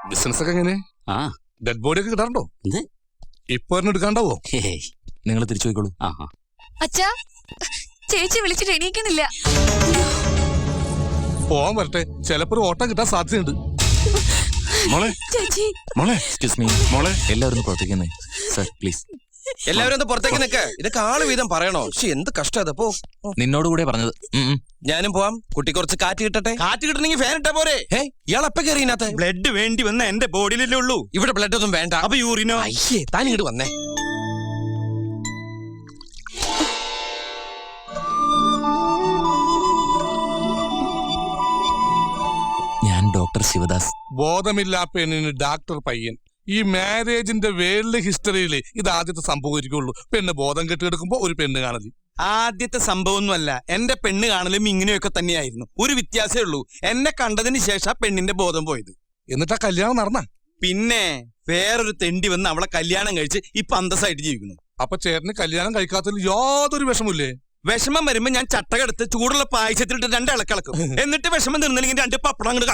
Business ഒക്കെ എങ്ങനെ? Dead body ഒക്കെ കിട്ടാറുണ്ടോ? ഇപ്പൊ എടുക്കാണ്ടാവോ? നിങ്ങൾ തിരിച്ചു പോയിക്കോളൂ. അച്ഛാ, ചേച്ചി വിളിച്ചിട്ട് എണീക്കുന്നില്ല. പോവാൻ വരട്ടെ, ചിലപ്പോ ഒരു ഓട്ടം കിട്ടാൻ സാധ്യതയുണ്ട്. ചേച്ചി മോളെ, എക്സ്ക്യൂസ് മീ മോളെ, എല്ലാവരും പുറത്തേക്കുന്നേ സർ പ്ലീസ്. എല്ലാവരും ഒന്ന് പുറത്തേക്ക് നിൽക്ക്. ഇതൊക്കെ ആള് വീതം പറയണോ? എന്ത് കഷ്ടം അത്. പോ. നിന്നോട് കൂടെ പറഞ്ഞത്. ഞാനും പോവാം. കുട്ടി കുറച്ച് കാറ്റ് കിട്ടട്ടെ. കാറ്റ് കിട്ടണമെങ്കിൽ ഫാൻ ഇട്ടാ പോരെ? ഇയാൾ എപ്പ കയറിയതിനകത്ത്? ബ്ലഡ് വേണ്ടി വന്ന എന്റെ ബോഡിയിലല്ലേ ഉള്ളൂ. ഇവിടെ ബ്ലഡ് ഒന്നും വേണ്ട. അപ്പൊ യൂറിനോ? അയ്യേ, താൻ ഇങ്ങോട്ട് വന്നേ. ഞാൻ ഡോക്ടർ ശിവദാസ്. ബോധമില്ലാ പെണ്ണിന് ഡാക്ടർ പയ്യൻ. ഈ മാരേജിന്റെ വേൾഡ് ഹിസ്റ്ററിയിൽ ഇത് ആദ്യത്തെ സംഭവിക്കുള്ളൂ. പെണ്ണ് ബോധം കെട്ടിയെടുക്കുമ്പോ ഒരു പെണ്ണ് കാണല്. ആദ്യത്തെ സംഭവമൊന്നുമല്ല. എന്റെ പെണ്ണ് കാണലും ഇങ്ങനെയൊക്കെ തന്നെയായിരുന്നു. ഒരു വ്യത്യാസമേ ഉള്ളൂ, എന്നെ കണ്ടതിന് ശേഷം പെണ്ണിന്റെ ബോധം പോയത്. എന്നിട്ടാ കല്യാണം നടന്ന? പിന്നെ വേറൊരു തെണ്ടി വന്ന് അവളെ കല്യാണം കഴിച്ച് ഇപ്പൊ അന്തസ്സായിട്ട് ജീവിക്കുന്നു. അപ്പൊ ചേട്ടന് കല്യാണം കഴിക്കാത്തതിൽ യാതൊരു വിഷമില്ലേ? വിഷമം വരുമ്പോ ഞാൻ ചട്ടകെടുത്ത് ചൂടുള്ള പായസത്തിലിട്ട് 2 ഇളക്കിളക്കും. എന്നിട്ട് വിഷമം നിന്നില്ലെങ്കിൽ 2 പപ്പടം അങ്ങോട്ട്